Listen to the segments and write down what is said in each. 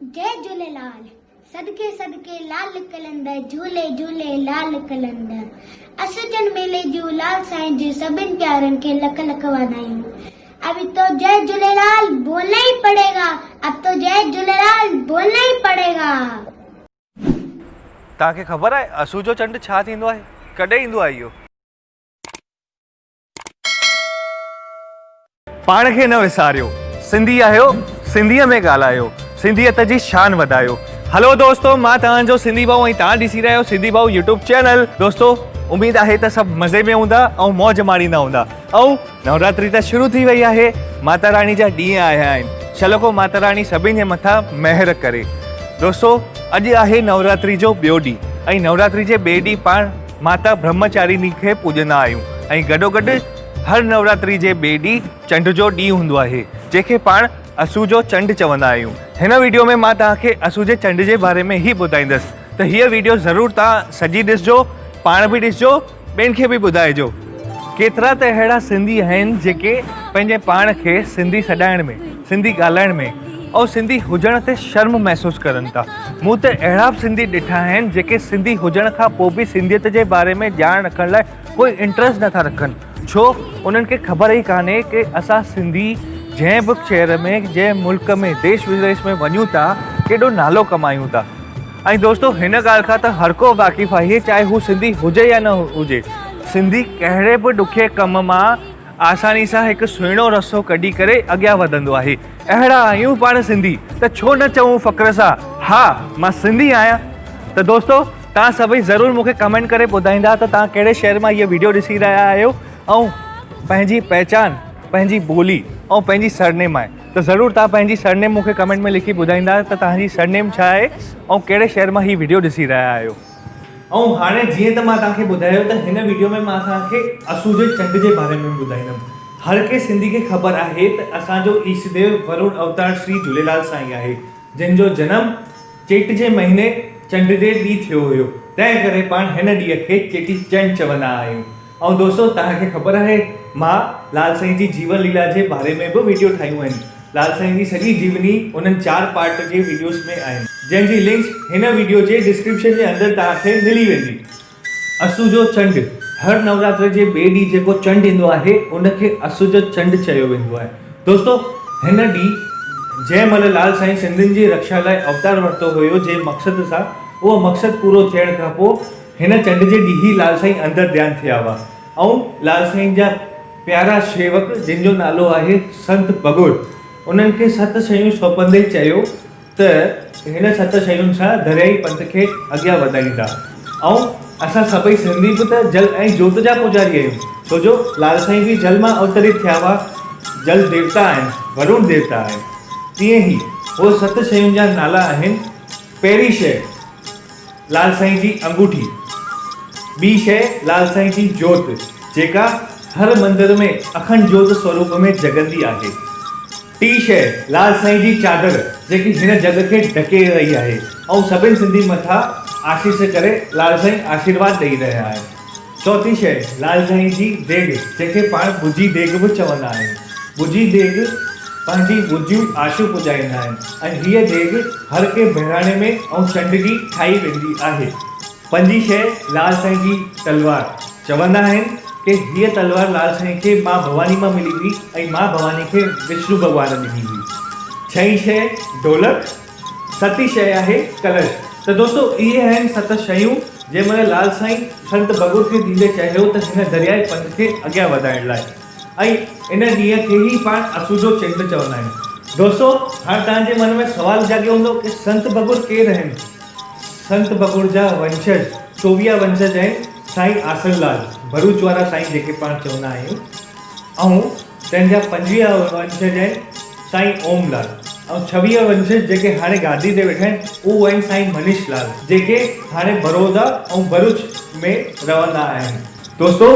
जय झूलेलाल। सदके सदके लाल कलंदर झूले झूले लाल कलंदर असुजन मेले जू लाल साईं जी सभिन प्यारन के लख लख वाधायूं। अभी तो जय झूलेलाल बोलना ही पड़ेगा, अब तो जय झूलेलाल बोलना ही पड़ेगा। तव्हांखे ख़बर आहे असुजो चंड छा थींदो आहे, कॾहिं ईंदो आहे इहो? पाण खे न विसारियो, सिंधी आहियो, सिंधीअ में ॻाल्हायो, सिंधियत जी शान वधायो। हलो दोस्तों, मां तव्हांजो सिंधी भाउ ऐं तव्हां ॾिसी रहिया आहियो सिंधी भाउ यूट्यूब चैनल। दोस्तों, उम्मीद आहे त सभु मज़े में हूंदा ऐं मौज माणींदा हूंदा। ऐं नवरात्रि त शुरू थी वई आहे, माता रानी जा ॾींहं आया आहिनि। चलो को माता रानी सभिनि जे मथां महिर करे। दोस्तों, अॼु आहे नवरात्रि जो ॿियो ॾींहुं ऐं नवरात्रि जे ॿिए ॾींहुं पाण माता ब्रह्मचारिणी खे पूॼंदा आहियूं ऐं गॾोगॾु हर नवरात्रि जे ॿिए ॾींहुं चंड जो ॾींहुं हूंदो आहे, जंहिंखे पाण असू जो चंड चवंदा आहियूं। हिन वीडियो में मां तव्हांखे असू जे चंड जे बारे में ई ॿुधाईंदुसि, त हीअ वीडियो ज़रूरु तव्हां सॼी ॾिसजो, पाण बि ॾिसजो, ॿियनि खे बि ॿुधाइजो। केतिरा त अहिड़ा सिंधी आहिनि जेके पंहिंजे पाण खे सिंधी सॾाइण में, सिंधी ॻाल्हाइण में ऐं सिंधी हुजण ते शर्म महसूसु करनि था। मूं त अहिड़ा बि सिंधी ॾिठा आहिनि जेके सिंधी हुजण खां पोइ बि सिंधियत जे बारे में ॼाण रखण लाइ कोई इंट्रस्ट नथा रखनि, छो उन्हनि खे ख़बर ई कान्हे कि असां सिंधी जंहिं बि शहर में, जंहिं मुल्क में, देश विदेश में वञूं था, केॾो नालो कमायूं था। ऐं दोस्तों, हिन ॻाल्हि खां त हर को वाक़िफ़ु आहे, चाहे हू सिंधी हुजे या न हुजे, सिंधी कहिड़े बि ॾुखे कम मां आसानी सां हिकु सुहिणो रस्तो कढी करे अॻियां वधंदो आहे। अहिड़ा आहियूं पाण सिंधी, त छो न चऊं फ़ख्र सां, हा मां सिंधी आहियां। त दोस्तों, तव्हां सभई ज़रूरु मूंखे कमेंट करे ॿुधाईंदा त तव्हां कहिड़े शहर मां इहा वीडियो ॾिसी रहिया आहियो ऐं पंहिंजी पहचान, पंहिंजी ॿोली ऐं पंहिंजी सरनेम आहे। त ज़रूरु तव्हां पंहिंजी सरनेम मूंखे कमेंट में लिखी ॿुधाईंदा त तव्हांजी सरनेम छा आहे ऐं कहिड़े शहर मां हीअ वीडियो ॾिसी रहिया आहियो। ऐं हाणे जीअं त मां तव्हांखे ॿुधायो त हिन वीडियो में मां तव्हांखे असू जे चंड जे बारे में ॿुधाईंदुमि। हर कंहिं सिंधी खे ख़बर आहे त असांजो ईष्टदेव वरुण अवतार श्री झूलेलाल साईं आहे, जंहिंजो जनमु चेट जे महीने चंड जे ॾींहुं थियो हुयो। तंहिं करे पाण हिन ॾींहं खे चेटीचंड चवंदा आहियूं। ऐं दोस्तों, तव्हांखे ख़बर आहे मां लाल साईं जी जीवन लीला जे बारे में बि वीडियो ठाहियूं आहिनि। लाल साईं जी सॼी जीवनी उन्हनि 4 पार्ट जे वीडियोस में आहिनि, जंहिंजी लिंक्स हिन वीडियो जे डिस्क्रिप्शन जे अंदरि तव्हांखे मिली वेंदी। असू जो चंड, हर नवरात्रि जे ॿिए ॾींहुं जेको चंड ईंदो आहे उनखे असू जो चंड चयो वेंदो आहे। दोस्तों, हिन ॾींहुं जंहिं महिल लाल साईं सिंधियुनि जी रक्षा लाइ अवतार वरितो हुयो, जंहिं मक़सद सां, उहो मक़सदु पूरो थियण खां पोइ हिन चंड जे ॾींहुं ई लाल साईं अंदरि ध्यानु थिया हुआ। ऐं लाल साईं जा प्यारा शेवक, जंहिंजो नालो आहे संत बगुड़, उन्हनि खे 7 शयूं सौंपंदे चयो त हिन 7 शयुनि सां दरियाई पंथ खे अॻियां वधाईंदा। ऐं असां सभई सिंधी बि त जल ऐं जोत जा पुजारी आहियूं, छो जो लाल साईं बि जल मां अवतरित थिया हुआ, जल देवता आहिनि, वरुण देवता आहिनि। तीअं ई उहे 7 शयुनि जा नाला आहिनि। पहिरीं शइ लाल साईं जी अंगूठी, ॿी शइ लाल साईं जी जोत, जेका हर मंदर में अखंड जोत स्वरूप में जगंदी आहे। टी शइ लाल साईं जी चादर, जेकी हिन जग खे ढके रही आहे ऐं सभिनि सिंधी मथां आशीष करे लाल साईं आशीर्वाद ॾेई रहिया आहिनि। चौथी शइ लाल साईं जी देग, जंहिंखे पाण भुजी देग बि चवंदा आहियूं। भुजी देग पंहिंजी भुजियूं आशूं पुॼाईंदा आहिनि ऐं हीअ देग हर कंहिं बहिराणे में ऐं चंड ॾींहुं ठाही वेंदी आहे। पंजी शइ लाल साईं जी तलवार, चवंदा आहिनि कि हीअ तलवार लाल साईं खे मां भवानी मां मिली हुई ऐं मां भवानी खे विष्णु भॻवान ॾिनी हुई। छहीं शइ ढोलक, सती शइ आहे कलश। त दोस्तों, इहे आहिनि 7 शयूं जंहिं महिल लाल साईं संत बगुड़ खे ॾींदे चयो त हिन दरियाई पंथ खे अॻियां वधाइण लाइ, ऐं इन ॾींहं खे ई पाण असू जो चंड चवंदा आहियूं। दोस्तों, हाणे तव्हांजे मन में सुवालु जाॻियो हूंदो कि संत बगुड़ केरु आहिनि? संत बगुड़ जा वंशज 24 वंशज आहिनि। साईं आसनलाल, भरूच वारा साईं जेके पाण चवंदा आहियूं, ऐं तंहिंजा 25 वंशज आहिनि साईं ओमलाल, ऐं 26 वंशज जेके हाणे गादी ते वेठा आहिनि उहे आहिनि साईं मनीष लाल, जेके हाणे बड़ौदा ऐं भरूच में रहंदा आहिनि। दोस्तों,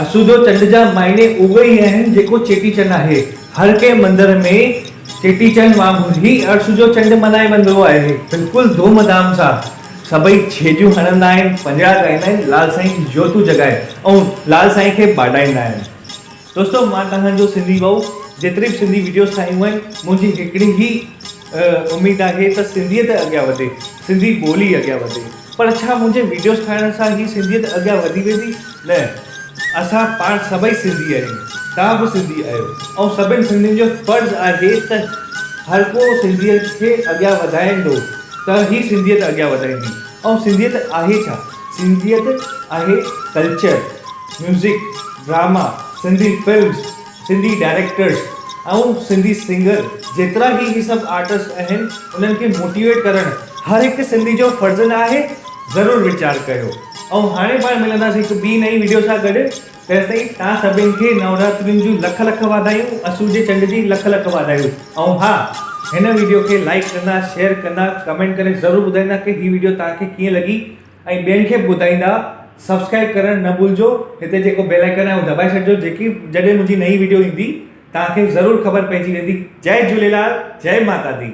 असू जो चंड जा मायने उहे ई आहिनि जेको चेटीचंड आहे। हर कंहिं मंदर में चेटीचंड वांगुरु ई असू जो चंड मल्हाए वेंदो आहे, बिल्कुलु धूमधाम सां। सभई छेॼूं हणंदा आहिनि, पंजड़ा ॻाईंदा आहिनि, लाल साईं जी जोतूं जॻाए ऐं लाल साईं खे बाॾाईंदा आहिनि। दोस्तों, मां तव्हांजो सिंधी भाउ जेतिरी बि सिंधी वीडियोस ठाहियूं आहिनि, मुंहिंजी हिकिड़ी ई उम्मीद आहे त सिंधियत अॻियां वधे, सिंधी ॿोली अॻियां वधे। पर छा मुंहिंजे वीडियोस ठाहिण सां ही सिंधियत अॻियां वधी वेंदी? न, असां पाण सभई सिंधी आहियूं, तव्हां बि सिंधी आहियो, ऐं सभिनि सिंधियुनि जो फ़र्ज़ु आहे त हर को सिंधियत खे अॻियां वधाईंदो त ही सिंधियत अॻियां वधाईंदी। ऐं सिंधियत आहे छा? सिंधियत आहे culture, music, drama, Sindhi films, Sindhi directors ऐं सिंधी सिंगर, जेतिरा ही सभु आर्टिस्ट आहिनि उन्हनि खे मोटिवेट करणु हर हिकु सिंधी जो फ़र्ज़ु न आहे। ज़रूरु वीचार कयो। ऐं हाणे पाण मिलंदासीं हिकु ॿी नई वीडियो सां गॾु। तेसिताईं तव्हां सभिनि खे नवरात्रियुनि जूं लख लख वाधायूं, असू जे चंड जी लख लख वाधायूं। ऐं हा, हिन वीडियो खे लाइक कंदा, शेयर कंदा, कमेंट करे ज़रूरु ॿुधाईंदा कि ही वीडियो तव्हांखे कीअं लॻी, ऐं ॿियनि खे ॿुधाईंदा। सब्सक्राइब करणु न भुलिजो, हिते जेको बेल आइकन आहे उहो दॿाए छॾिजो, जॾहिं मुंहिंजी नई वीडियो ईंदी तव्हांखे ज़रूरु ख़बर पइजी वेंदी। जय झूलेलाल, जय माता दी।